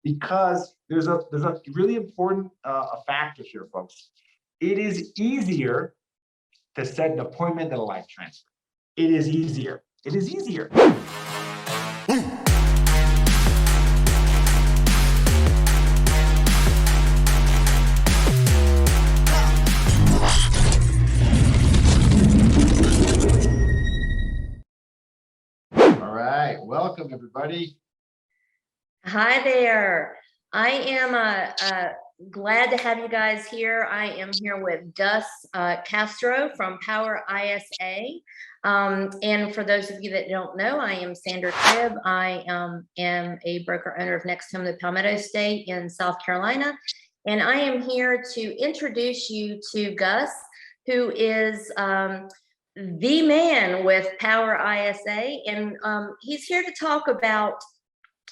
because there's a really important factor here, folks. It is easier to set an appointment than a live transfer. It is easier. It is easier. All right, welcome everybody. Hi there. I am glad to have you guys here. I am here with Gus Castro from PowerISA. And for those of you that don't know, I am Sandra Cribb. I am a broker owner of Next Home, the Palmetto State in South Carolina. And I am here to introduce you to Gus, who is the man with PowerISA. And he's here to talk about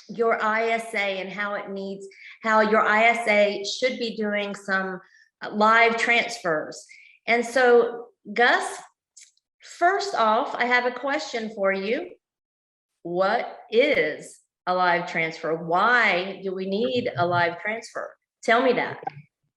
your ISA and how your ISA should be doing some live transfers. And so, Gus, first off, I have a question for you. What is a live transfer? Why do we need a live transfer? Tell me that.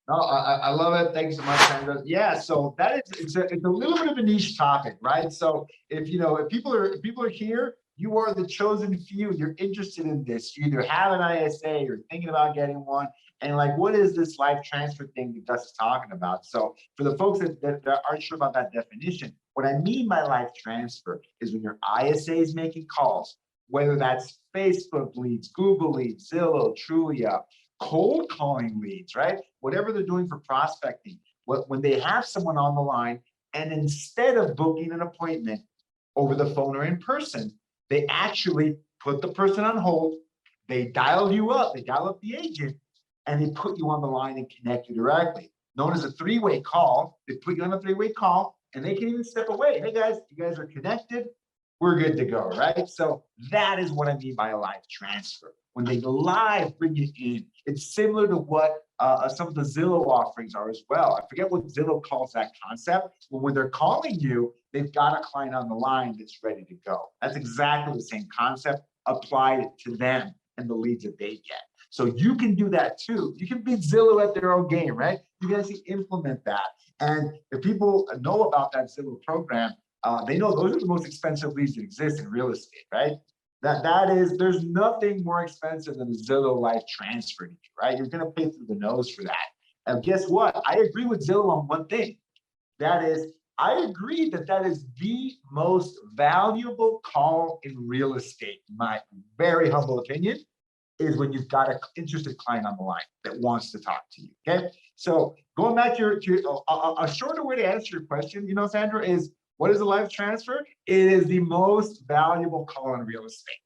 No, I love it. Thanks so much, Sandra. Yeah, so that is it's a little bit of a niche topic, right? So if people are here, you are the chosen few. You're interested in this. You either have an ISA, you're thinking about getting one, and like, what is this live transfer thing that Gus is talking about? So for the folks that aren't sure about that definition, what I mean by live transfer is when your ISA is making calls, whether that's Facebook leads, Google leads, Zillow, Trulia, cold calling leads, right? Whatever they're doing for prospecting, when they have someone on the line, and instead of booking an appointment over the phone or in person, they actually put the person on hold, they dial you up, they dial up the agent, and they put you on the line and connect you directly. Known as a three-way call. They put you on a three-way call, and they can even step away. Hey guys, you guys are connected, we're good to go, right? So that is what I mean by a live transfer. When they live bring you in, it's similar to what some of the Zillow offerings are as well. I forget what Zillow calls that concept, but when they're calling you, they've got a client on the line that's ready to go. That's exactly the same concept applied to them and the leads that they get. So you can do that too. You can beat Zillow at their own game, right? You can actually implement that. And if people know about that Zillow program, they know those are the most expensive leads that exist in real estate, right? There's nothing more expensive than a Zillow live transfer to you, right? You're gonna pay through the nose for that. And guess what? I agree with Zillow on one thing. That is, I agree that is the most valuable call in real estate, in my very humble opinion, is when you've got an interested client on the line that wants to talk to you, okay? So going back to a shorter way to answer your question, Sandra, is what is a live transfer? It is the most valuable call in real estate,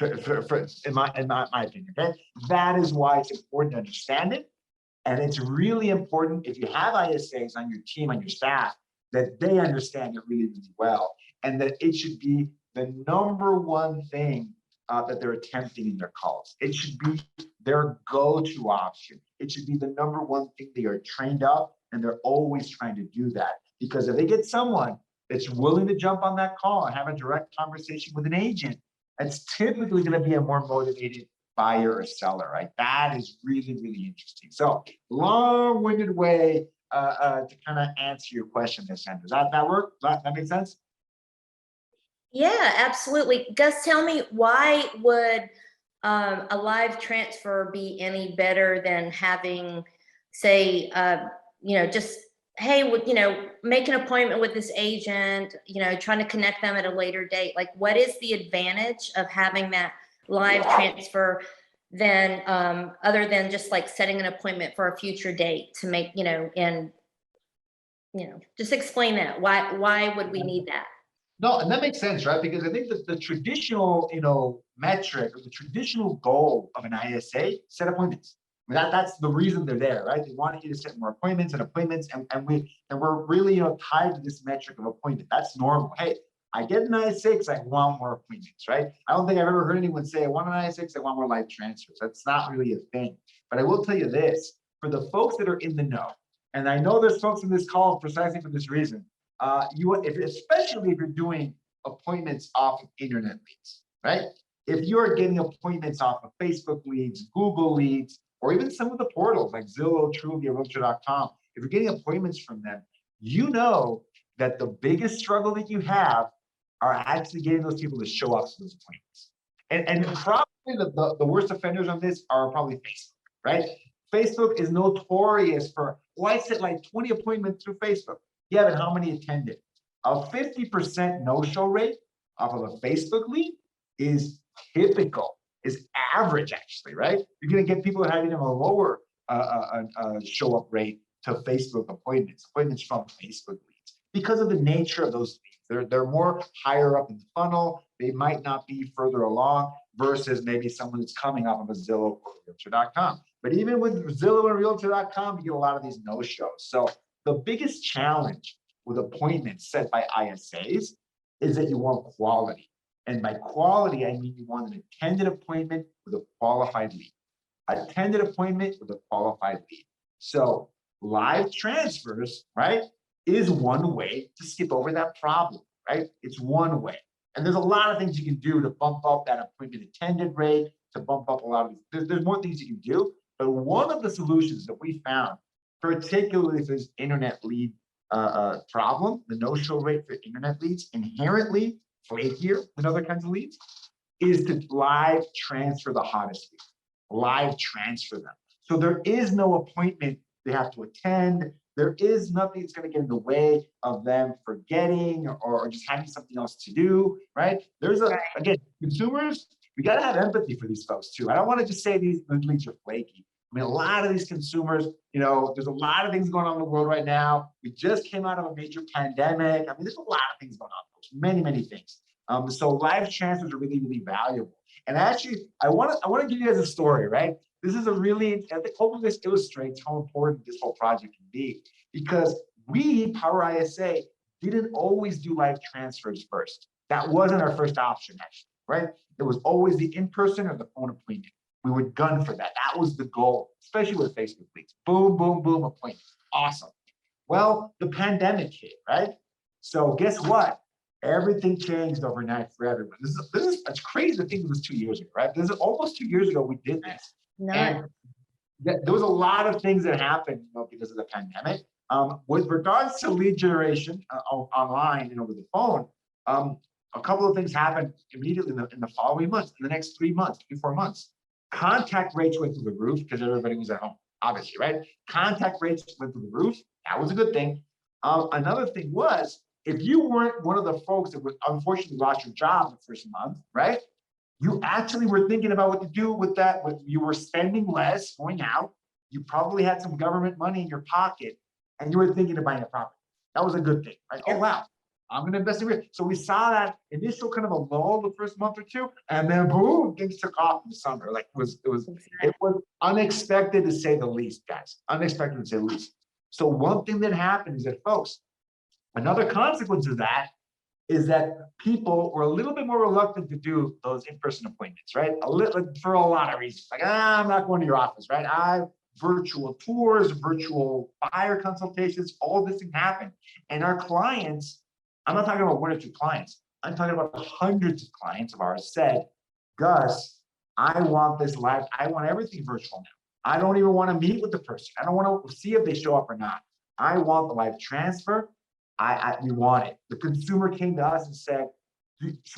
in my opinion, okay? That is why it's important to understand it. And it's really important if you have ISAs on your team, on your staff, that they understand it really, really well. And that it should be the number one thing that they're attempting in their calls. It should be their go-to option. It should be the number one thing they are trained up, and they're always trying to do that. Because if they get someone that's willing to jump on that call and have a direct conversation with an agent, that's typically going to be a more motivated buyer or seller, right? That is really, really interesting. So long-winded way to kind of answer your question there, Sandra. Does that work? That make sense? Yeah, absolutely. Gus, tell me, why would a live transfer be any better than having, say, just, hey, make an appointment with this agent, trying to connect them at a later date? Like, what is the advantage of having that live transfer than other than just like setting an appointment for a future date to make, just explain that. Why would we need that? No, and that makes sense, right? Because I think that the traditional, metric or the traditional goal of an ISA, set appointments. I mean, that's the reason they're there, right? They want you to set more appointments, and we're really, tied to this metric of appointment. That's normal. Hey, I get an ISA because I want more appointments, right? I don't think I've ever heard anyone say, I want an ISA because I want more live transfers. That's not really a thing. But I will tell you this, for the folks that are in the know, and I know there's folks in this call precisely for this reason, especially if you're doing appointments off of internet leads, right? If you're getting appointments off of Facebook leads, Google leads, or even some of the portals like Zillow, Trulia, Realtor.com, if you're getting appointments from them, you know that the biggest struggle that you have are actually getting those people to show up to those appointments. And probably the worst offenders on this are probably Facebook, right? Facebook is notorious for, well, I set like 20 appointments through Facebook. Yeah, but how many attended? A 50% no-show rate off of a Facebook lead is typical, is average actually, right? You're gonna get people having a lower show-up rate to Facebook appointments from Facebook leads because of the nature of those leads. They're more higher up in the funnel. They might not be further along versus maybe someone that's coming off of a Zillow or Realtor.com. But even with Zillow and Realtor.com, you get a lot of these no-shows. So the biggest challenge with appointments set by ISAs is that you want quality. And by quality, I mean you want an attended appointment with a qualified lead. Attended appointment with a qualified lead. So live transfers, right, is one way to skip over that problem, right? It's one way. And there's a lot of things you can do to bump up that appointment attended rate, to bump up a lot of these. There's more things you can do. But one of the solutions that we found, particularly for this internet lead problem, the no-show rate for internet leads, inherently flakier than other kinds of leads, is to live transfer the hottest leads. Live transfer them. So there is no appointment they have to attend. There is nothing that's going to get in the way of them forgetting or just having something else to do, right? There's again, consumers, we got to have empathy for these folks too. I don't want to just say these leads are flaky. I mean, a lot of these consumers, there's a lot of things going on in the world right now. We just came out of a major pandemic. I mean, there's a lot of things going on, folks. Many, many things. So live transfers are really, really valuable. And actually, I want to give you guys a story, right? This is a really, I think hopefully this illustrates how important this whole project can be, because we, PowerISA, didn't always do live transfers first. That wasn't our first option, actually, right? It was always the in-person or the phone appointment. We would gun for that. That was the goal, especially with Facebook leads. Boom, boom, boom, appointment. Awesome. Well, the pandemic hit, right? So guess what? Everything changed overnight for everyone. It's crazy to think it was 2 years ago, right? This is almost 2 years ago we did this. And there was a lot of things that happened because of the pandemic. With regards to lead generation online and over the phone, a couple of things happened immediately in the following months, in the next 3 months, 4 months. Contact rates went through the roof because everybody was at home, obviously, right? Contact rates went through the roof. That was a good thing. Another thing was, if you weren't one of the folks that would unfortunately lost your job the first month, right? You actually were thinking about what to do with that. You were spending less, going out. You probably had some government money in your pocket, and you were thinking of buying a property. That was a good thing, right? Oh, wow. I'm going to invest in real. So we saw that initial kind of a lull the first month or two, and then boom, things took off in the summer. Like it was unexpected to say the least, guys. Unexpected to say the least. So one thing that happened is that, folks, another consequence of that is that people were a little bit more reluctant to do those in-person appointments, right? For a lot of reasons. Like, I'm not going to your office, right? Virtual tours, virtual buyer consultations, all this thing happened. And our clients, I'm not talking about 1 or 2 clients. I'm talking about hundreds of clients of ours said, Gus, I want this live. I want everything virtual now. I don't even want to meet with the person. I don't want to see if they show up or not. I want the live transfer. We want it. The consumer came to us and said,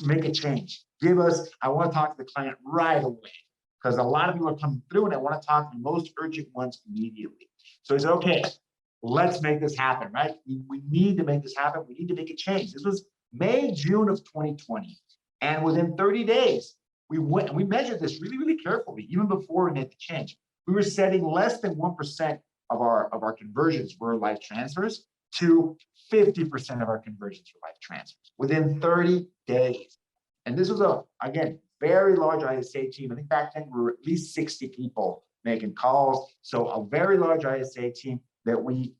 make a change. I want to talk to the client right away, because a lot of people are coming through and I want to talk to the most urgent ones immediately. So he said, okay, let's make this happen, right? We need to make this happen. We need to make a change. This was May, June of 2020. And within 30 days, we measured this really, really carefully, even before we made the change. We were setting less than 1% of our conversions were live transfers to 50% of our conversions were live transfers within 30 days. And this was again, very large ISA team. I think back then we were at least 60 people making calls. So a very large ISA team that we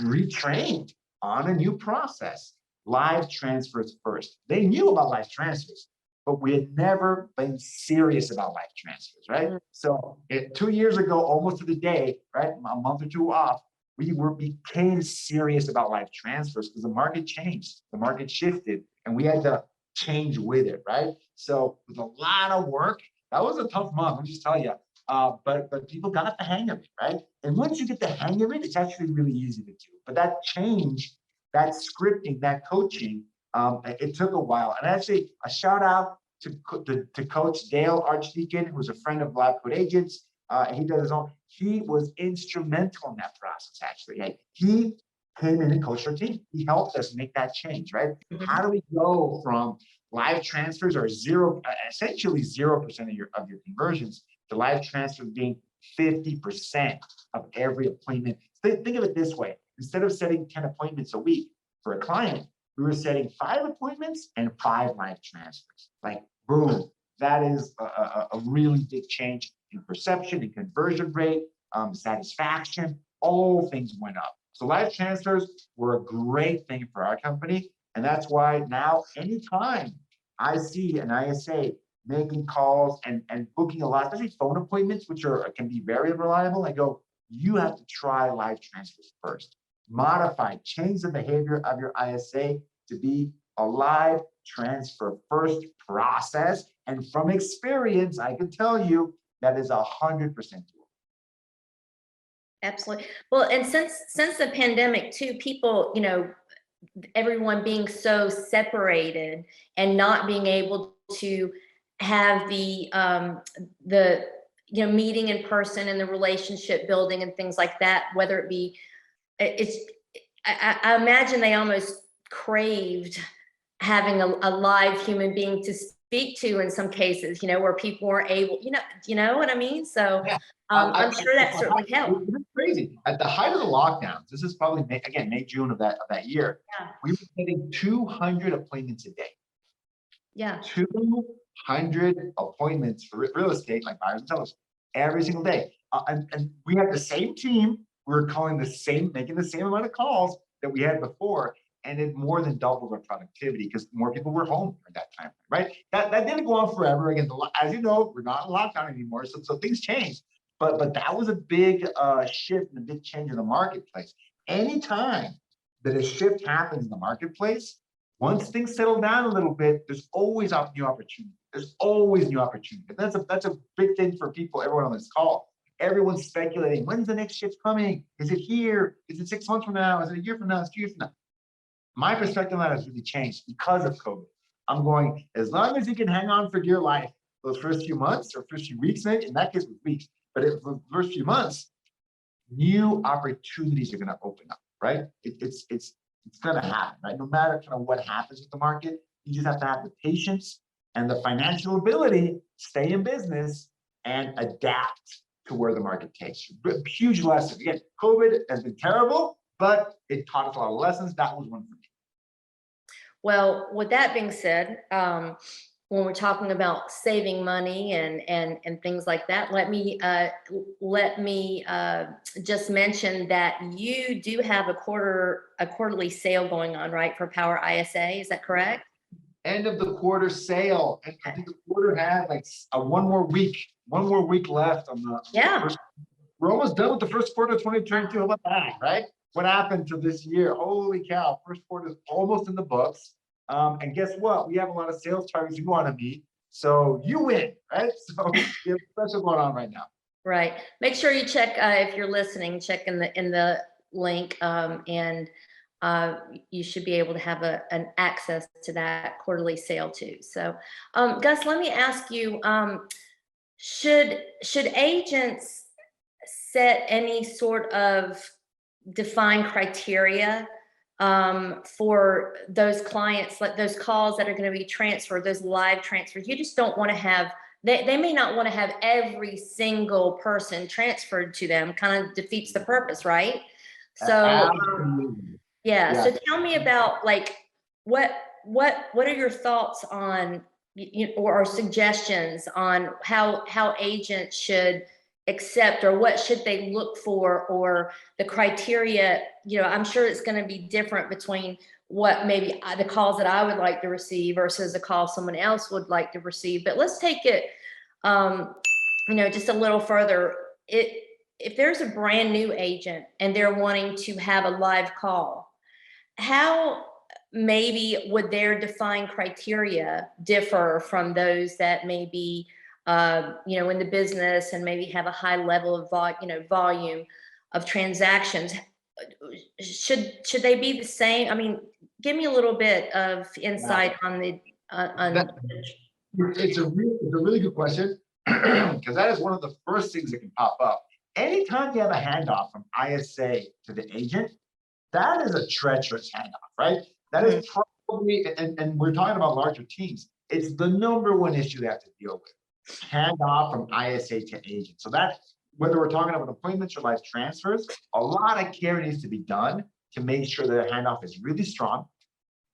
retrained on a new process, live transfers first. They knew about live transfers, but we had never been serious about live transfers, right? So 2 years ago, almost to the day, right, a month or two off, we became serious about live transfers because the market changed, the market shifted, and we had to change with it, right? So it was a lot of work. That was a tough month, let me just tell you. But people got the hang of it, right? And once you get the hang of it, it's actually really easy to do. But that change, that scripting, that coaching, it took a while. And actually, a shout out to Coach Dale Archdeacon, who's a friend of LabCoatAgents. He does his own. He was instrumental in that process, actually. Right? He came in and coached our team. He helped us make that change, right? Mhm. How do we go from live transfers or essentially 0% of your conversions to live transfers being 50% of every appointment? Think of it this way. Instead of setting 10 appointments a week for a client, we were setting 5 appointments and 5 live transfers. Like, boom, that is a really big change in perception and conversion rate, satisfaction, all things went up. So live transfers were a great thing for our company. And that's why now, anytime I see an ISA making calls and booking a lot, especially phone appointments, which can be very unreliable, I go, you have to try live transfers first. Modify, change the behavior of your ISA to be a live transfer first process. And from experience, I can tell you that is 100% doable. Absolutely. Well, and since the pandemic too, people, everyone being so separated and not being able to have the meeting in person and the relationship building and things like that, whether it be, I imagine they almost craved having a live human being to speak to in some cases, where people weren't able, you know what I mean? So I'm sure that certainly helped. It's crazy. At the height of the lockdowns, this is probably May, June of that year. Yeah. We were getting 200 appointments a day. Yeah. 200 appointments for real estate, like buyers and sellers, every single day. And we had the same team. We were making the same amount of calls that we had before. And it more than doubled our productivity because more people were home at that time, right? That didn't go on forever. Again, as you know, we're not in lockdown anymore, so things changed. But that was a big shift and a big change in the marketplace. Anytime that a shift happens in the marketplace, once things settle down a little bit, there's always new opportunity. There's always new opportunity. And that's a big thing for people, everyone on this call. Everyone's speculating, when's the next shift coming? Is it here? Is it 6 months from now? Is it a year from now? Is it 2 years from now? My perspective on that has really changed because of COVID. I'm going, as long as you can hang on for dear life, those first few months or first few weeks, maybe, in that case with weeks, but for the first few months, new opportunities are going to open up, right? It's going to happen, right? No matter kind of what happens with the market, you just have to have the patience and the financial ability, stay in business and adapt to where the market takes you. Huge lesson. Again, COVID has been terrible, but it taught us a lot of lessons. That was one for me. Well, with that being said, when we're talking about saving money and things like that, let me just mention that you do have a quarterly sale going on, right, for PowerISA? Is that correct? End of the quarter sale, and I think the quarter had like one more week left on the first. We're almost done with the first quarter of 2022. How about that, right? What happened to this year? Holy cow, first quarter is almost in the books. And guess what? We have a lot of sales targets you want to meet. So you win, right? So we have special going on right now. Right. Make sure you check, if you're listening, check in the link, and you should be able to have an access to that quarterly sale too. So Gus, let me ask you, should agents set any sort of defined criteria for those clients, like those calls that are going to be transferred, those live transfers? You just don't want to have, they may not want to have every single person transferred to them. Kind of defeats the purpose, right? So yeah. So tell me about, like, what are your thoughts on, or suggestions on how agents should accept, or what should they look for, or the criteria? I'm sure it's going to be different between what maybe the calls that I would like to receive versus the call someone else would like to receive. But let's take it, just a little further. If there's a brand new agent and they're wanting to have a live call, how maybe would their defined criteria differ from those that may be, in the business and maybe have a high level of volume of transactions? Should they be the same? I mean, give me a little bit of insight on the That- it's a really good question, because that is one of the first things that can pop up. Anytime you have a handoff from ISA to the agent, that is a treacherous handoff, right? That is probably, and we're talking about larger teams, it's the number one issue they have to deal with. Handoff from ISA to agent. So that, whether we're talking about appointments or life transfers, a lot of care needs to be done to make sure that the handoff is really strong.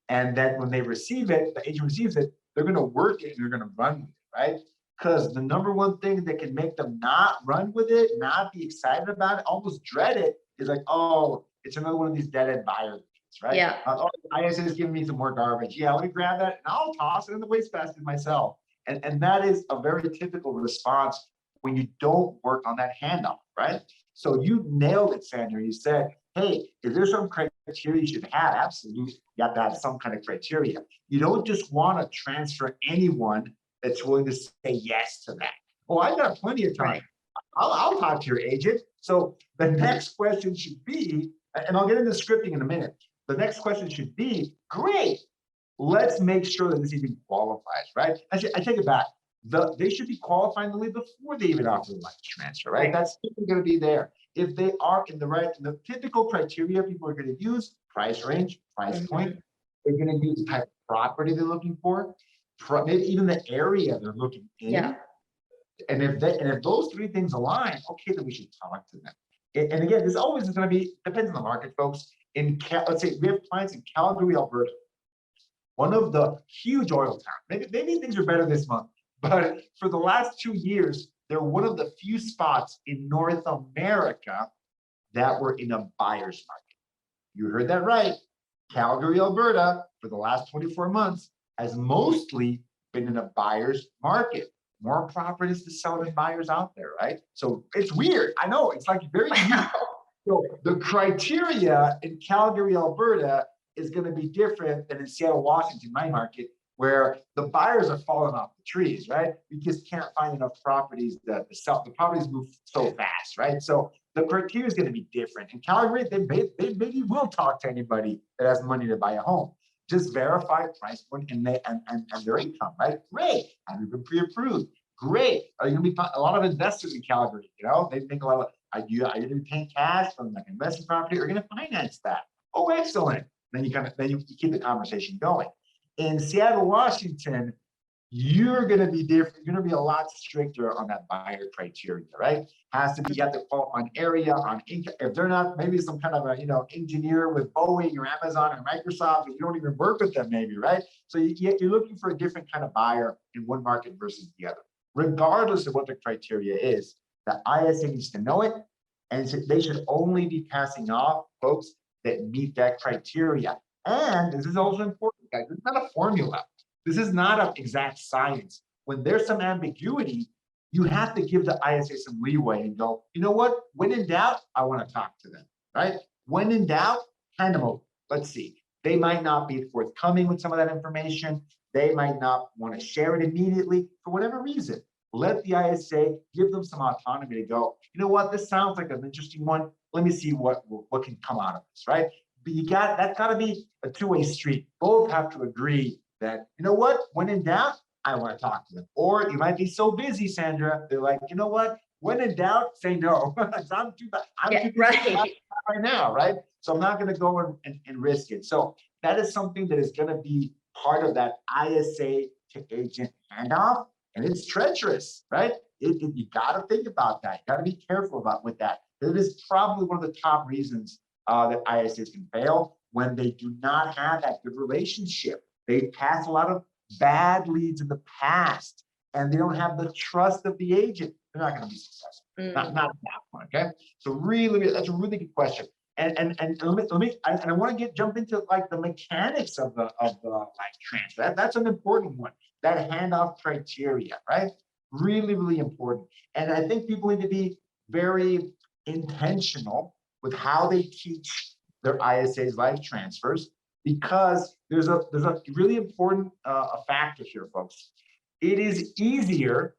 And that when they receive it, the agent receives it, they're going to work it and they're going to run with it, right? Because the number one thing that can make them not run with it, not be excited about it, almost dread it, is like, oh, it's another one of these dead-end buyer leads, right? Yeah. Oh, ISA is giving me some more garbage. Yeah, let me grab that and I'll toss it in the wastebasket myself. And that is a very typical response when you don't work on that handoff, right? So you nailed it, Sandra. You said, hey, is there some criteria you should have? Absolutely. You have to have some kind of criteria. You don't just want to transfer anyone that's willing to say yes to that. Oh, I've got plenty of time. Right. I'll talk to your agent. So the next question should be, and I'll get into scripting in a minute. The next question should be, great, let's make sure that this even qualifies, right? I take it back. They should be qualifying the lead before they even offer the life transfer, right? That's going to be there. If they are in the typical criteria people are going to use, price range, price point, they're going to use the type of property they're looking for, maybe even the area they're looking in. Yeah. And if those three things align, okay, then we should talk to them. And again, this always is going to be, depends on the market, folks. Let's say we have clients in Calgary, Alberta, one of the huge oil towns. Maybe things are better this month, but for the last 2 years, they're one of the few spots in North America that were in a buyer's market. You heard that right. Calgary, Alberta, for the last 24 months, has mostly been in a buyer's market. More properties to sell than buyers out there, right? So it's weird. I know, it's like very weird. So the criteria in Calgary, Alberta is going to be different than in Seattle, Washington, my market, where the buyers are falling off the trees, right? You just can't find enough properties that the properties move so fast, right? So the criteria is going to be different. In Calgary, they maybe will talk to anybody that has money to buy a home. Just verify price point and their income, right? Great. Have you been pre-approved? Great. Are you going to be a lot of investors in Calgary? You know, they think a lot of, are you going to be paying cash from like investment property? Or are you going to finance that? Oh, excellent. Then you keep the conversation going. In Seattle, Washington, you're going to be different. You're going to be a lot stricter on that buyer criteria, right? Has to be, you have to qualify on area, on income. If they're not, maybe some kind of a, engineer with Boeing or Amazon or Microsoft, you don't even work with them maybe, right? So you're looking for a different kind of buyer in one market versus the other. Regardless of what the criteria is, the ISA needs to know it, and they should only be passing off folks that meet that criteria. And this is also important, guys. It's not a formula. This is not an exact science. When there's some ambiguity, you have to give the ISA some leeway and go, you know what? When in doubt, I want to talk to them, right? When in doubt, hand them over. Let's see. They might not be forthcoming with some of that information. They might not want to share it immediately for whatever reason. Let the ISA give them some autonomy to go, you know what? This sounds like an interesting one. Let me see what can come out of this, right? But that's got to be a two-way street. Both have to agree that, you know what, when in doubt, I want to talk to them. Or you might be so busy, Sandra, they're like, you know what, when in doubt, say no. I'm too busy right now, right? So I'm not going to go and risk it. So that is something that is going to be part of that ISA to agent handoff, and it's treacherous, right? You got to think about that. You got to be careful with that. It is probably one of the top reasons that ISAs can fail, when they do not have that good relationship. They pass a lot of bad leads in the past, and they don't have the trust of the agent. They're not going to be successful. Not that one. Okay. So really, that's a really good question. And I want to jump into like the mechanics of the life transfer. That's an important one. That handoff criteria, right? Really, really important. And I think people need to be very intentional with how they teach their ISAs life transfers, because there's a really important a factor here, folks. It is easier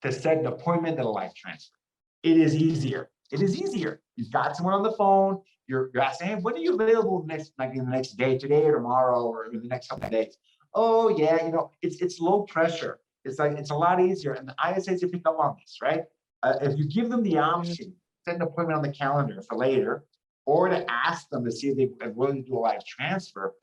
to set an appointment than a live transfer. It is easier. It is easier. You've got someone on the phone. You're asking, hey, when are you available next, like in the next day, today or tomorrow, or in the next couple of days? Oh yeah, it's low pressure. It's like it's a lot easier, and the ISAs to pick up on this, right? If you give them the option, set an appointment on the calendar for later, or to ask them to see if they're willing to do a live transfer.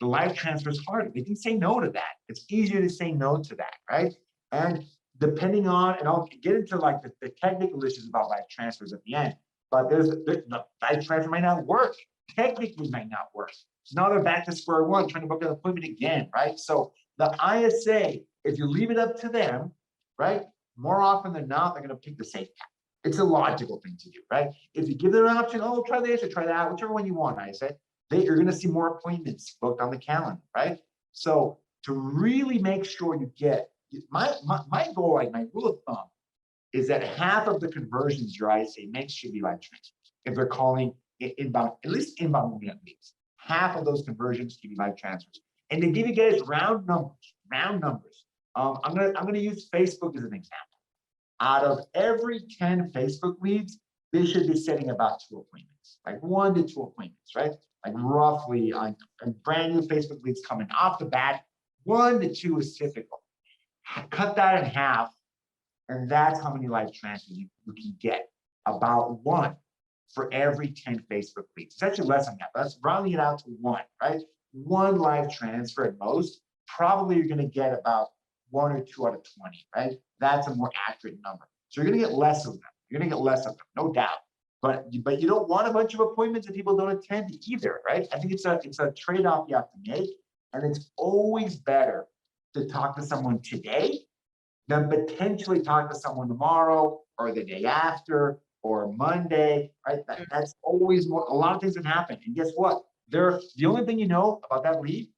The live transfer is harder. They can say no to that. It's easier to say no to that, right? And depending on, and I'll get into like the technical issues about live transfers at the end, but the live transfer might not work. Technically might not work. So now they're back to square one, trying to book an appointment again, right? So the ISA, if you leave it up to them, right, more often than not, they're going to pick the safe path. It's a logical thing to do, right? If you give them an option, oh, try this or try that, whichever one you want, ISA, you're going to see more appointments booked on the calendar, right? So to really make sure you get, my goal, like my rule of thumb, is that half of the conversions your ISA makes should be live transfers. If they're calling inbound, at least inbound leads, half of those conversions can be live transfers. And to give you guys round numbers, I'm gonna use Facebook as an example. Out of every 10 Facebook leads, they should be setting about 2 appointments, like 1 to 2 appointments, right? Like roughly on brand new Facebook leads coming off the bat, 1 to 2 is typical. Cut that in half, and that's how many live transfers you can get. About 1 for every 10 Facebook leads. It's actually less than that. Let's rounding it out to 1, right? 1 live transfer at most. Probably you're going to get about 1 or 2 out of 20, right? That's a more accurate number. So you're going to get less of them. You're going to get less of them, no doubt. But you don't want a bunch of appointments that people don't attend either, right? I think it's a trade-off you have to make, and it's always better to talk to someone today than potentially talk to someone tomorrow or the day after or Monday, right? That's always more. A lot of things can happen, and guess what? The only thing you know about that lead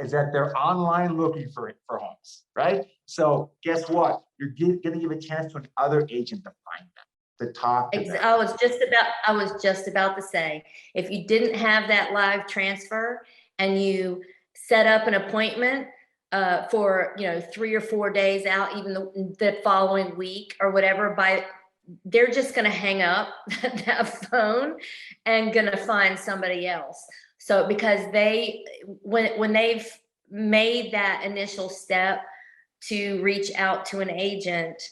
is that they're online looking for homes, right? So guess what? You're going to give a chance to another agent to find them, to talk to them. I was just about to say, if you didn't have that live transfer and you set up an appointment for 3 or 4 days out, even the following week or whatever, they're just going to hang up that phone and going to find somebody else. So because when they've made that initial step to reach out to an agent,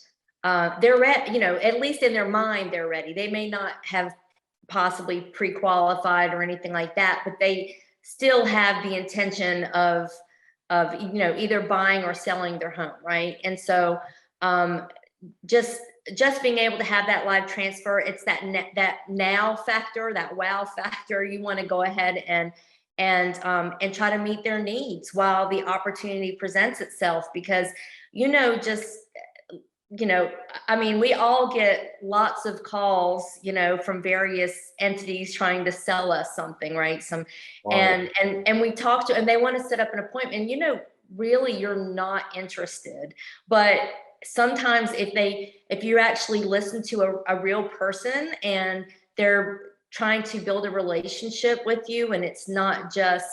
they're ready, at least in their mind, they're ready. They may not have possibly pre-qualified or anything like that, but they still have the intention of either buying or selling their home, right? And so just being able to have that live transfer, it's that now factor, that wow factor. You want to go ahead and try to meet their needs while the opportunity presents itself, because I mean, we all get lots of calls, from various entities trying to sell us something, right? And we talk to, and they want to set up an appointment, really you're not interested. But sometimes if you actually listen to a real person and they're trying to build a relationship with you, and it's not just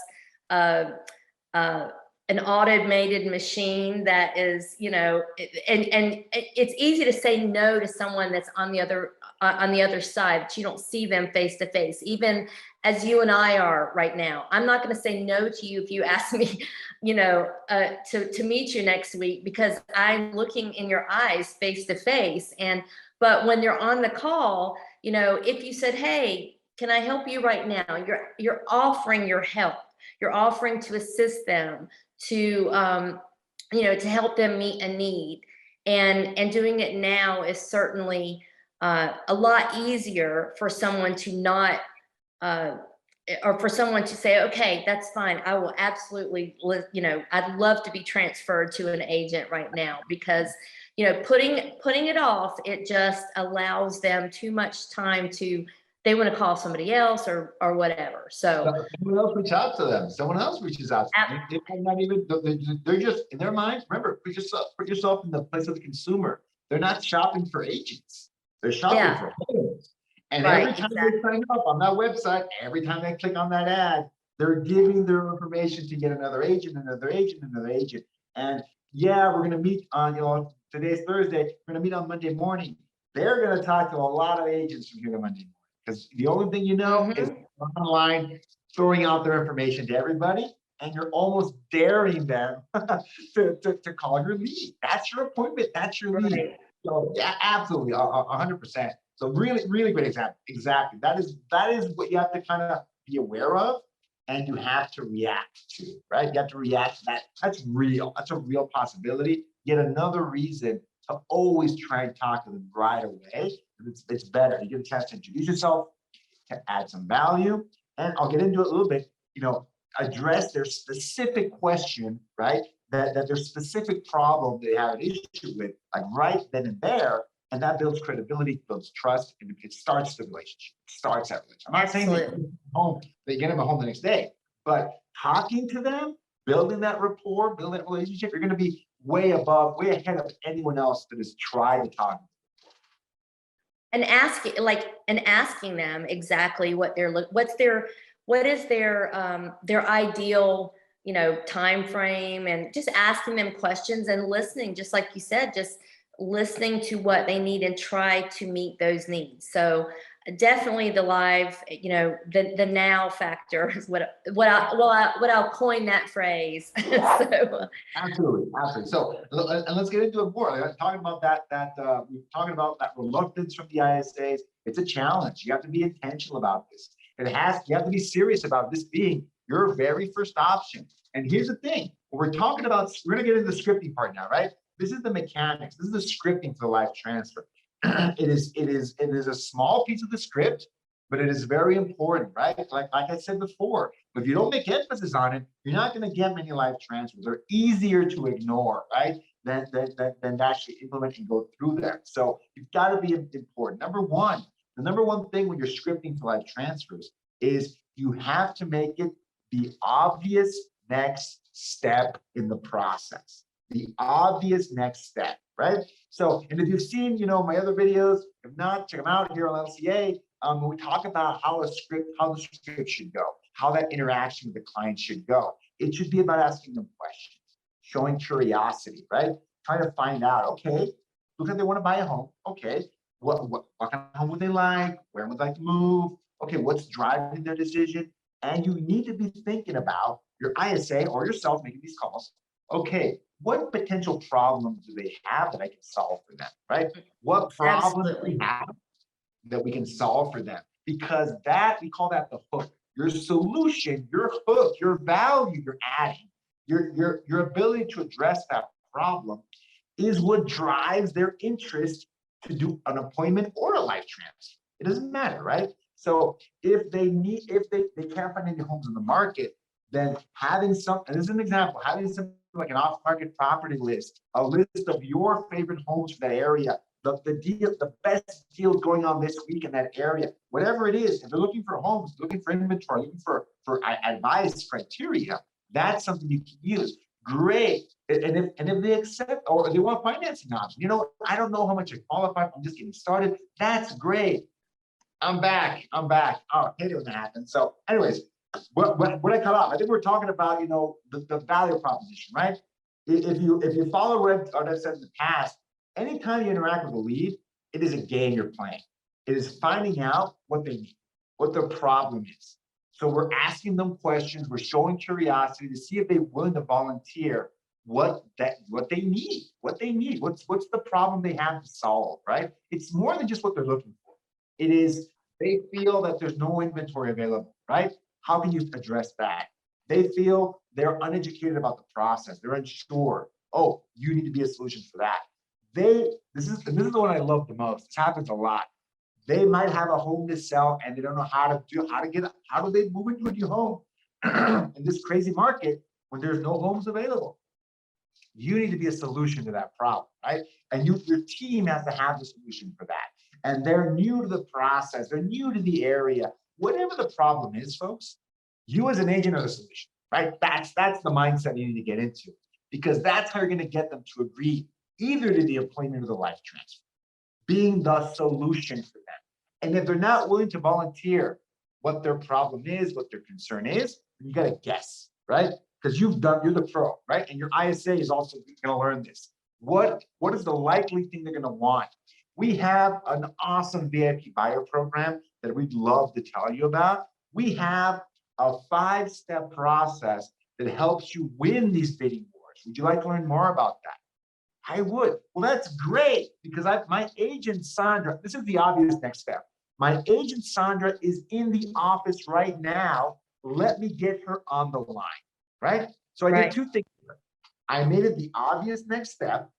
an automated machine that is, and it's easy to say no to someone that's on the other side, but you don't see them face to face. Even as you and I are right now, I'm not going to say no to you if you ask me, to meet you next week, because I'm looking in your eyes face to face. But when you're on the call, if you said, hey, can I help you right now? You're offering your help. You're offering to assist them, to help them meet a need, and doing it now is certainly a lot easier for someone to not or for someone to say, okay, that's fine, I will absolutely, I'd love to be transferred to an agent right now, because putting it off, it just allows them too much time they want to call somebody else or whatever. So someone else reaches out to them. Someone else reaches out to them. They might not even, they're just in their minds. Remember, put yourself in the place of the consumer. They're not shopping for agents. They're shopping for homes. And every time they sign up on that website, every time they click on that ad, They're giving their information to get another agent, another agent, another agent. And yeah, we're going to meet on, today's Thursday, we're going to meet on Monday morning. They're going to talk to a lot of agents from here to Monday morning, because the only thing you know is online throwing out their information to everybody, and you're almost daring them to call your lead. That's your appointment. That's your lead. Right. So yeah, absolutely, 100%. So really, really great example. Exactly. That is what you have to kind of be aware of, and you have to react to, right? You have to react to that. That's real. That's a real possibility. Yet another reason to always try and talk to them right away. It's better. You get a chance to introduce yourself, to add some value, and I'll get into it a little bit, address their specific question, right? That their specific problem they have an issue with, like right then and there, and that builds credibility, builds trust, and it starts the relationship. It starts that relationship. I'm not saying that you get them home the next day, but talking to them, building that rapport, building that relationship, you're going to be way ahead of anyone else that has tried to talk. And asking them exactly what what is their ideal, time frame, and just asking them questions and listening, just like you said, just listening to what they need and try to meet those needs. So definitely the live, the now factor is what I'll coin that phrase. So, Absolutely. So, and let's get into it more. Like, talking about we're talking about that reluctance from the ISAs. It's a challenge. You have to be intentional about this. You have to be serious about this being your very first option. And here's the thing: when we're talking about, we're going to get into the scripting part now, right? This is the mechanics. This is the scripting for the live transfer. It is a small piece of the script, but it is very important, right? Like I said before, if you don't make emphasis on it, you're not going to get many live transfers. They're easier to ignore, right? Than to actually implement and go through them. So you've got to be important. The number one thing when you're scripting for live transfers is you have to make it the obvious next step in the process. The obvious next step, right? So, and if you've seen, my other videos, if not, check them out here on LCA. When we talk about how the script should go, how that interaction with the client should go. It should be about asking them questions, showing curiosity, right? Trying to find out, okay, looks like they want to buy a home. Okay, what kind of home would they like? Where would they like to move? Okay, what's driving their decision? And you need to be thinking about your ISA or yourself making these calls. Okay, what potential problems do they have that I can solve for them, right? What problems do we have that we can solve for them? Because we call that the hook. Your solution, your hook, your value you're adding, your ability to address that problem is what drives their interest to do an appointment or a life transfer. It doesn't matter, right? So if they can't find any homes in the market, then having and this is an example, having something like an off-market property list, a list of your favorite homes for that area, the best deals going on this week in that area, whatever it is. If they're looking for homes, looking for inventory, looking for advice criteria, that's something you can use. Great. And if they accept or they want financing option, I don't know how much I qualify. I'm just getting started. That's great. I'm back. Oh, I hate it when that happens. So, anyways, what I cut off, I think we're talking about the value proposition, right? If you follow what I've said in the past, anytime you interact with a lead, it is a game you're playing. It is finding out what they need, what their problem is. So we're asking them questions, we're showing curiosity to see if they're willing to volunteer what they need, what's the problem they have to solve, right? It's more than just what they're looking for. It is, they feel that there's no inventory available, right? How can you address that? They feel they're uneducated about the process. They're unsure. Oh, you need to be a solution for that. This is the one I love the most. This happens a lot. They might have a home to sell and they don't know how do they move into a new home in this crazy market when there's no homes available. You need to be a solution to that problem, right? And your team has to have the solution for that. And they're new to the process. They're new to the area. Whatever the problem is, folks, you as an agent are the solution, right? That's the mindset you need to get into, because that's how you're going to get them to agree either to the appointment or the life transfer, being the solution for them. And if they're not willing to volunteer what their problem is, what their concern is, you got to guess, right? Because you're the pro, right? And your ISA is also going to learn this. What is the likely thing they're going to want? We have an awesome VIP buyer program that we'd love to tell you about. We have a 5-step process that helps you win these bidding wars. Would you like to learn more about that? I would. Well, that's great because my agent, Sandra, this is the obvious next step. My agent, Sandra, is in the office right now. Let me get her on the line, right? So I did 2 things. I made it the obvious next step.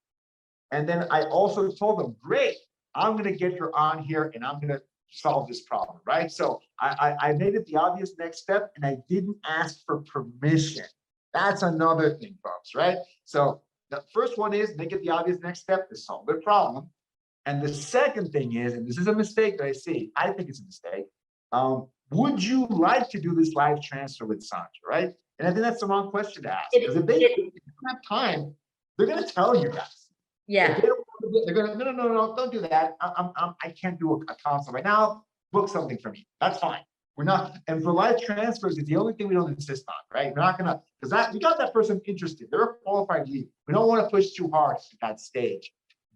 And then I also told them, great, I'm going to get her on here and I'm going to solve this problem, right? So I made it the obvious next step and I didn't ask for permission. That's another thing, folks, right? So the first one is make it the obvious next step to solve their problem. And the second thing is, and this is a mistake that I see, I think it's a mistake. Would you like to do this live transfer with Sandra, right? And I think that's the wrong question to ask. Because if they don't have time, they're going to tell you guys. Yeah. They're going to, no, don't do that. I can't do a consult right now. Book something for me. That's fine. We're not, and for live transfers, it's the only thing we don't insist on, right? We're not gonna, because we got that person interested. They're a qualified lead. We don't want to push too hard at that stage,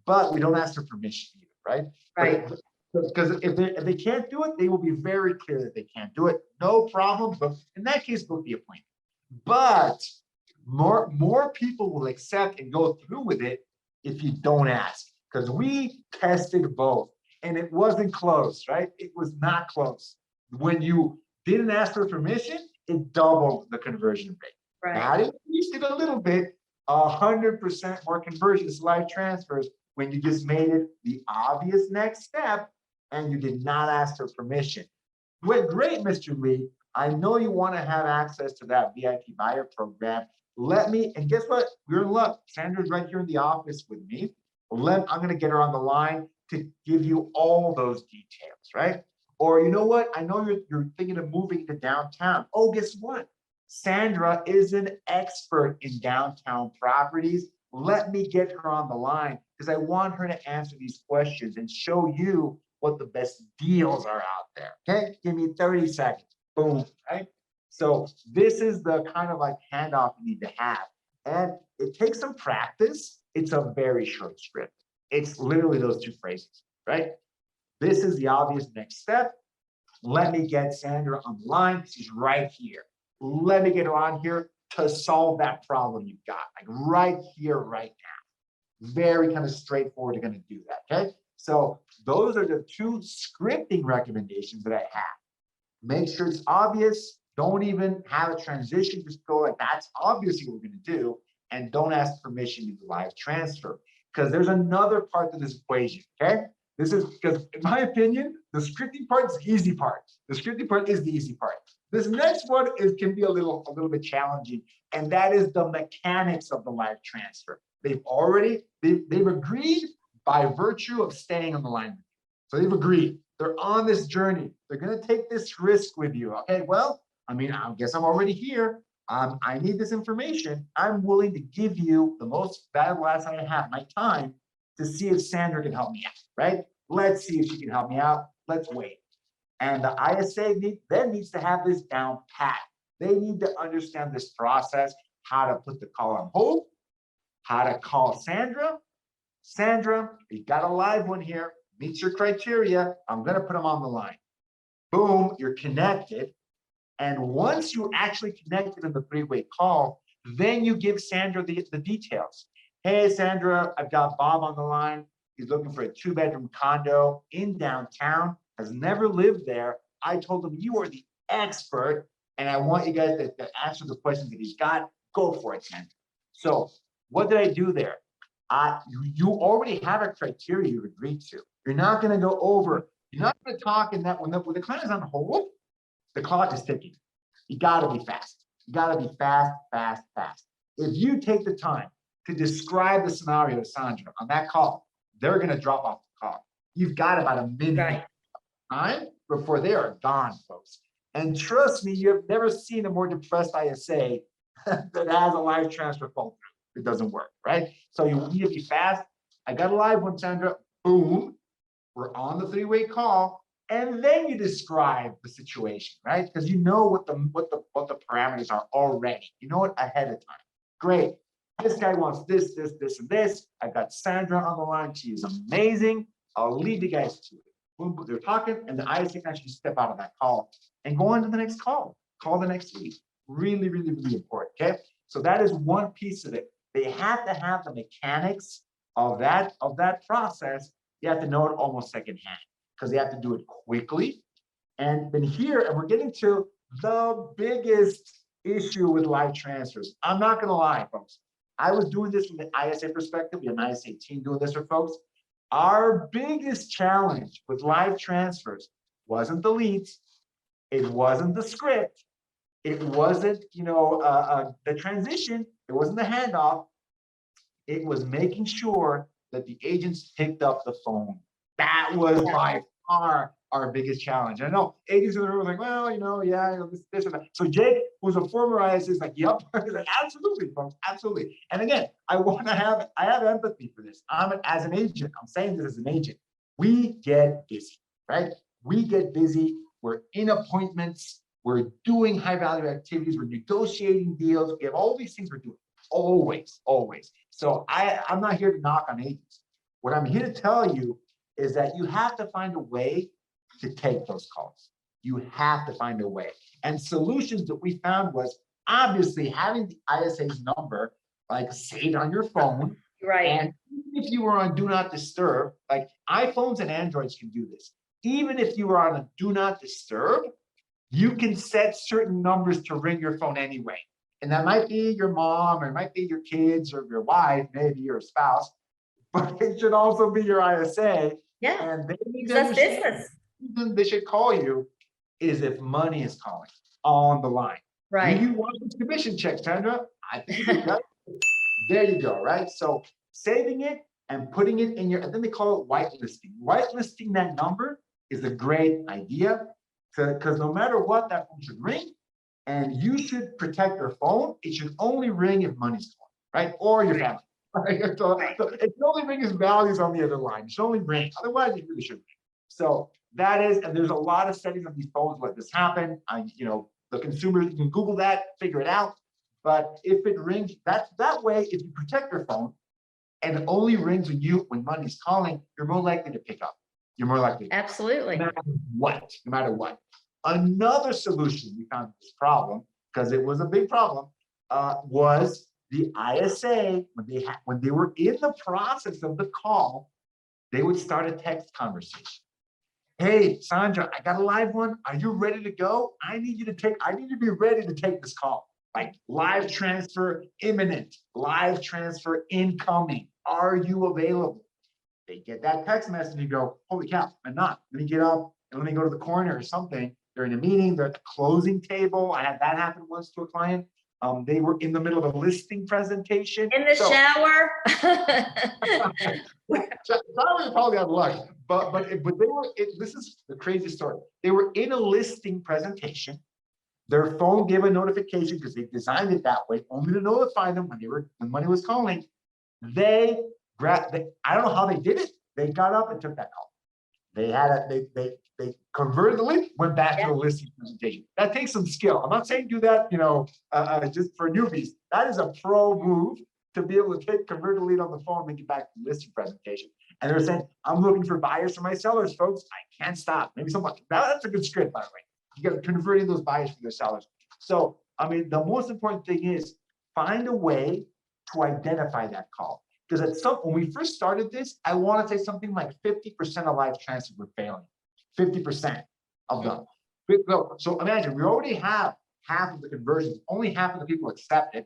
but we don't ask for permission either, right? Right. Because if they can't do it, they will be very clear that they can't do it. No problem. But in that case, book the appointment. But more people will accept and go through with it if you don't ask. Because we tested both, and it wasn't close, right? It was not close. When you didn't ask for permission, it doubled the conversion rate. Right. Now, it increased it a little bit, 100% more conversions, live transfers, when you just made it the obvious next step and you did not ask for permission. Well, great, Mr. Lee. I know you want to have access to that VIP buyer program. And guess what? We're in luck. Sandra's right here in the office with me. I'm going to get her on the line to give you all those details, right? Or you know what? I know you're thinking of moving to downtown. Oh, guess what? Sandra is an expert in downtown properties. Let me get her on the line because I want her to answer these questions and show you what the best deals are out there. Okay, give me 30 seconds. Boom, right? So this is the kind of like handoff you need to have. And it takes some practice. It's a very short script. It's literally those 2 phrases, right? This is the obvious next step. Let me get Sandra on the line. She's right here. Let me get her on here to solve that problem you've got, like right here, right now. Very kind of straightforward. You're going to do that, okay? So those are the 2 scripting recommendations that I have. Make sure it's obvious. Don't even have a transition. Just go like, that's obviously what we're going to do. And don't ask permission to do live transfer. Because there's another part to this equation, okay? This is because, in my opinion, the scripting part is the easy part. The scripting part is the easy part. This next one can be a little bit challenging, and that is the mechanics of the live transfer. They've agreed by virtue of staying on the line. So they've agreed. They're on this journey. They're going to take this risk with you. Okay, well, I mean, I guess I'm already here. I need this information. I'm willing to give you the most valuable asset I have, my time, to see if Sandra can help me out, right? Let's see if she can help me out. Let's wait. And the ISA then needs to have this down pat. They need to understand this process, how to put the call on hold, how to call Sandra. Sandra, you got a live one here, meets your criteria. I'm going to put them on the line. Boom, you're connected. And once you actually connected in the 3-way call, then you give Sandra the details. Hey, Sandra, I've got Bob on the line. He's looking for a 2-bedroom condo in downtown, has never lived there. I told him you are the expert, and I want you guys to answer the questions that he's got. Go for it, Sandra. So what did I do there? You already have a criteria you've agreed to. You're not going to go over. You're not going to talk in that when the client is on hold, the clock is ticking. You got to be fast. You got to be fast, fast, fast. If you take the time to describe the scenario to Sandra on that call, they're going to drop off the call. You've got about a minute time before they are gone, folks. And trust me, you've never seen a more depressed ISA that has a live transfer fall through. It doesn't work, right? So you need to be fast. I got a live one, Sandra. Boom. We're on the 3-way call. And then you describe the situation, right? Because you know what the parameters are already. You know it ahead of time. Great. This guy wants this, and this. I've got Sandra on the line. She is amazing. I'll leave you guys to it. Boom, boom, they're talking, and the ISA can actually step out of that call and go on to the next call. Call the next week. Really, really, really important. Okay. So that is one piece of it. They have to have the mechanics of that process. You have to know it almost secondhand because they have to do it quickly. And then here, and we're getting to the biggest issue with live transfers. I'm not going to lie, folks. I was doing this from the ISA perspective. We have an ISA team doing this for folks. Our biggest challenge with live transfers wasn't the leads. It wasn't the script. It wasn't, the transition. It wasn't the handoff. It was making sure that the agents picked up the phone. That was by far our biggest challenge. I know agents in the room were like, well, this and that. So Jake, who's a former ISA, is like, yep, like, absolutely, folks, absolutely. And again, I have empathy for this. As an agent, I'm saying this as an agent. We get busy, right? We get busy. We're in appointments. We're doing high value activities. We're negotiating deals. We have all these things we're doing. Always, always. So I'm not here to knock on agents. What I'm here to tell you is that you have to find a way to take those calls. You have to find a way. And solutions that we found was obviously having the ISA's number like saved on your phone. Right. And even if you were on do not disturb, like iPhones and Androids can do this. Even if you were on a do not disturb, you can set certain numbers to ring your phone anyway. And that might be your mom, or it might be your kids, or your wife, maybe your spouse, but it should also be your ISA. Yeah. And they need to That's understand business. the reason they should call you is if money is calling on the line. Right. Do you want this commission check, Sandra? I think you got it. There you go, right? So saving it and putting it in your, and then they call it whitelisting. Whitelisting that number is a great idea because no matter what, that phone should ring. And you should protect your phone. It should only ring if money's calling, right? Or your family. Right? So it should only ring if values on the other line. It should only ring. Otherwise, it really shouldn't ring. So that is, and there's a lot of settings on these phones let this happen. The consumer, you can Google that, figure it out. But if it rings, that way, if you protect your phone and it only rings when money's calling, you're more likely to pick up. You're more likely. Absolutely. No matter what. Another solution we found to this problem, because it was a big problem, was the ISA, when they were in the process of the call, they would start a text conversation. Hey, Sandra, I got a live one. Are you ready to go? I need you to be ready to take this call. Like live transfer imminent, live transfer incoming. Are you available? They get that text message and you go, holy cow, I'm not. Let me get up and let me go to the corner or something. They're in a meeting, they're at the closing table. I had that happen once to a client. They were in the middle of a listing presentation. In the shower. Probably out of luck, but they were. This is the crazy story. They were in a listing presentation. Their phone gave a notification because they designed it that way, only to notify them when money was calling. They grabbed. I don't know how they did it. They got up and took that call. They converted the link, went back to the listing presentation. That takes some skill. I'm not saying do that, just for newbies. That is a pro move to be able to convert a lead on the phone, make it back to the listing presentation. And they're saying, I'm looking for buyers for my sellers, folks. I can't stop. Maybe somebody. That's a good script, by the way. You got to converting those buyers for their sellers. So, the most important thing is find a way to identify that call. Because when we first started this, I want to say something like 50% of live transfers were failing. 50% of them. So imagine we already have half of the conversions, only half of the people accepted.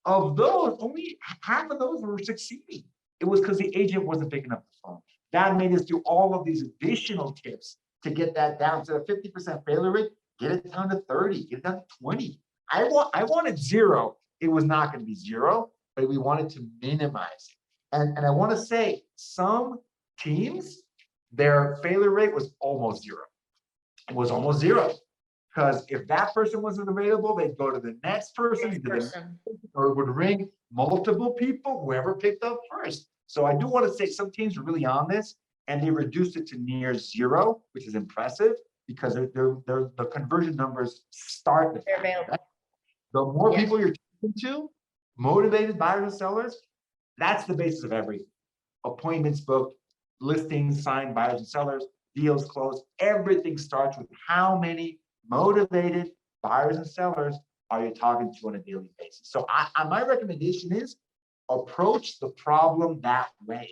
Of those, only half of those were succeeding. It was because the agent wasn't picking up the phone. That made us do all of these additional tips to get that down to a 50% failure rate, get it down to 30, get it down to 20. I wanted 0. It was not going to be 0, but we wanted to minimize it. And I want to say some teams, their failure rate was almost 0. It was almost 0. Because if that person wasn't available, they'd go to the next person, or it would ring multiple people, whoever picked up first. So I do want to say some teams are really on this. and they reduced it to near zero, which is impressive because the conversion numbers start with They're that. available. The more Yeah. people you're talking to, motivated buyers and sellers, that's the basis of everything. Appointments booked, listings signed, buyers and sellers, deals closed. Everything starts with how many motivated buyers and sellers are you talking to on a daily basis. So my recommendation is approach the problem that way.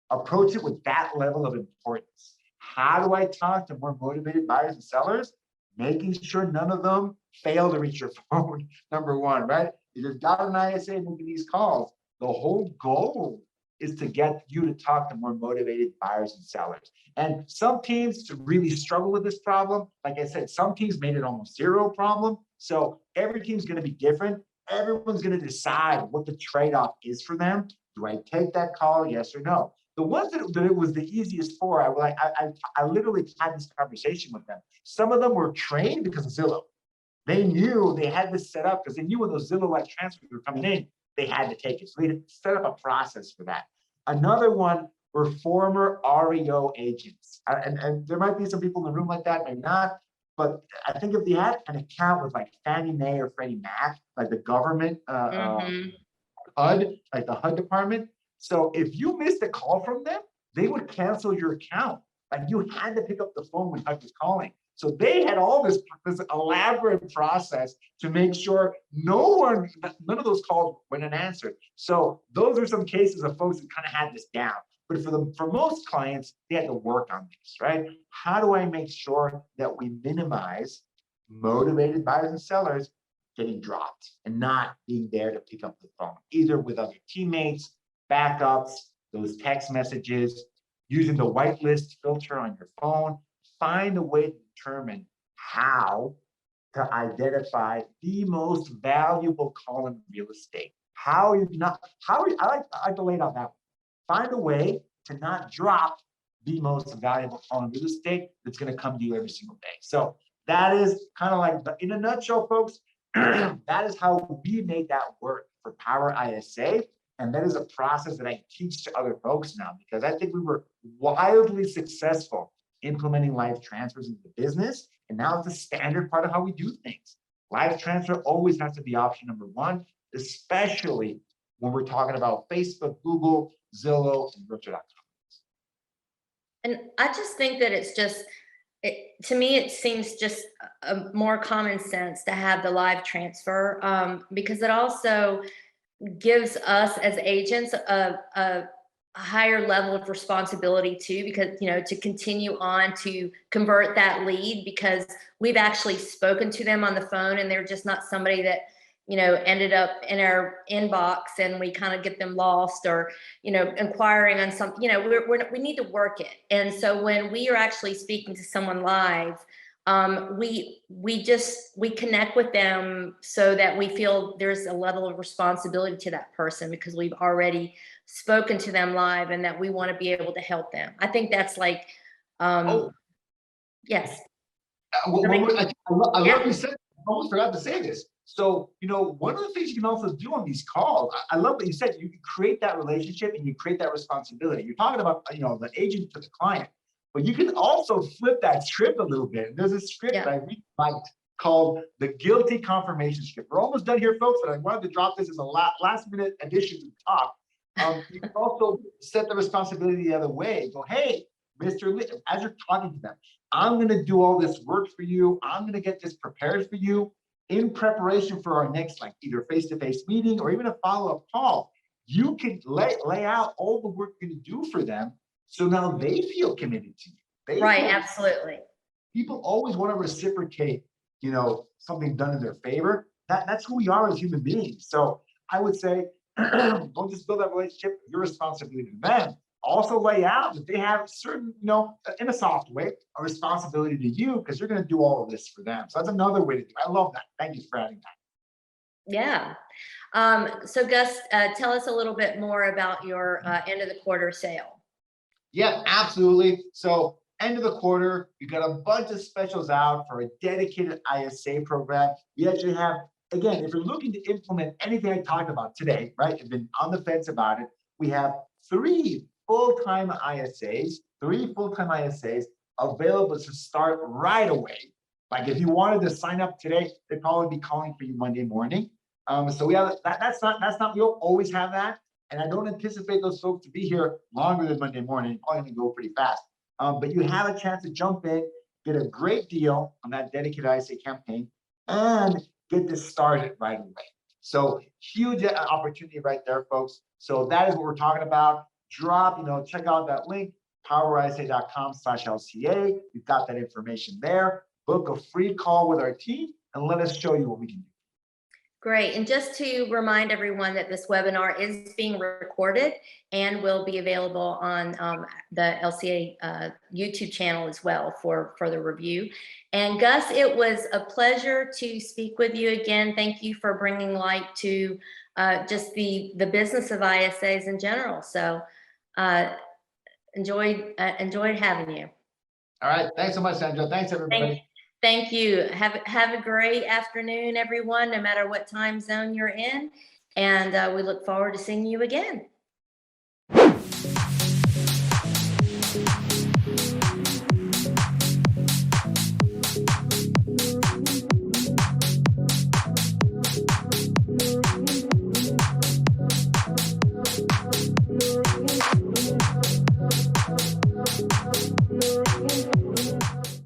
Approach it with that level of importance. How do I talk to more motivated buyers and sellers? Making sure none of them fail to reach your phone, number one, right? You just got an ISA making these calls. The whole goal is to get you to talk to more motivated buyers and sellers. And some teams to really struggle with this problem, like I said, some teams made it almost zero problem. So every team's going to be different. Everyone's going to decide what the trade-off is for them. Do I take that call, yes or no? The ones that it was the easiest for, I literally had this conversation with them. Some of them were trained because of Zillow. They knew they had this set up because they knew when those Zillow-like transfers were coming in, they had to take it. So they set up a process for that. Another one were former REO agents. And there might be some people in the room like that, maybe not. But I think if they had an account with like Fannie Mae or Freddie Mac, like the government HUD, like the HUD department. So if you missed a call from them, they would cancel your account. Like you had to pick up the phone when HUD was calling. So they had all this elaborate process to make sure none of those calls went unanswered. So those are some cases of folks that kind of had this down. But for most clients, they had to work on this, right? How do I make sure that we minimize motivated buyers and sellers getting dropped and not being there to pick up the phone, either with other teammates, backups, those text messages, using the whitelist filter on your phone? Find a way to determine how to identify the most valuable call in real estate. I like to lay it out that way. Find a way to not drop the most valuable call in real estate that's going to come to you every single day. So that is kind of like, in a nutshell, folks, that is how we made that work for PowerISA. And that is a process that I teach to other folks now, because I think we were wildly successful implementing live transfers into the business. And now it's a standard part of how we do things. Live transfer always has to be option number one, especially when we're talking about Facebook, Google, Zillow, and Realtor.com. And I just think that it's just, to me, it seems just a more common sense to have the live transfer, because it also gives us as agents a higher level of responsibility too, because, to continue on to convert that lead, because we've actually spoken to them on the phone and they're just not somebody that, ended up in our inbox and we kind of get them lost or, inquiring on something, we need to work it. And so when we are actually speaking to someone live, we connect with them so that we feel there's a level of responsibility to that person because we've already spoken to them live and that we want to be able to help them. I think that's like, yes. I love you said, I almost forgot to say this. So, one of the things you can also do on these calls, I love what you said, you can create that relationship and you create that responsibility. You're talking about, the agent to the client, but you can also flip that script a little bit. There's a script that I really liked called the guilty confirmation script. We're almost done here, folks, but I wanted to drop this as a last minute addition to the talk. You can also set the responsibility the other way. Go, hey, Mr. Lee, as you're talking to them, I'm going to do all this work for you. I'm going to get this prepared for you in preparation for our next, like either face-to-face meeting or even a follow-up call. You can lay out all the work you're going to do for them. So now they feel committed to you. Absolutely. People always want to reciprocate, something done in their favor. That's who we are as human beings. So I would say, don't just build that relationship, your responsibility to them. Also lay out that they have certain, in a soft way, a responsibility to you because you're going to do all of this for them. So that's another way to do it. I love that. Thank you for adding that. Yeah. So Gus, tell us a little bit more about your end of the quarter sale. Yeah, absolutely. So end of the quarter, we got a bunch of specials out for a dedicated ISA program. We actually have, again, if you're looking to implement anything I talked about today, right, you've been on the fence about it, we have 3 full-time ISAs, 3 full-time ISAs available to start right away. Like if you wanted to sign up today, they'd probably be calling for you Monday morning. So we have that's not, we don't always have that. And I don't anticipate those folks to be here longer than Monday morning, probably gonna go pretty fast. But you have a chance to jump in, get a great deal on that dedicated ISA campaign, and get this started right away. So huge opportunity right there, folks. So that is what we're talking about. Check out that link, powerisa.com/LCA. We've got that information there. Book a free call with our team and let us show you what we can do. Great. And just to remind everyone that this webinar is being recorded and will be available on the LCA YouTube channel as well for further review. And Gus, it was a pleasure to speak with you again. Thank you for bringing light to just the business of ISAs in general. So enjoyed having you. All right. Thanks so much, Sandra. Thanks, everybody. Thank you. Have a great afternoon, everyone, no matter what time zone you're in. And we look forward to seeing you again.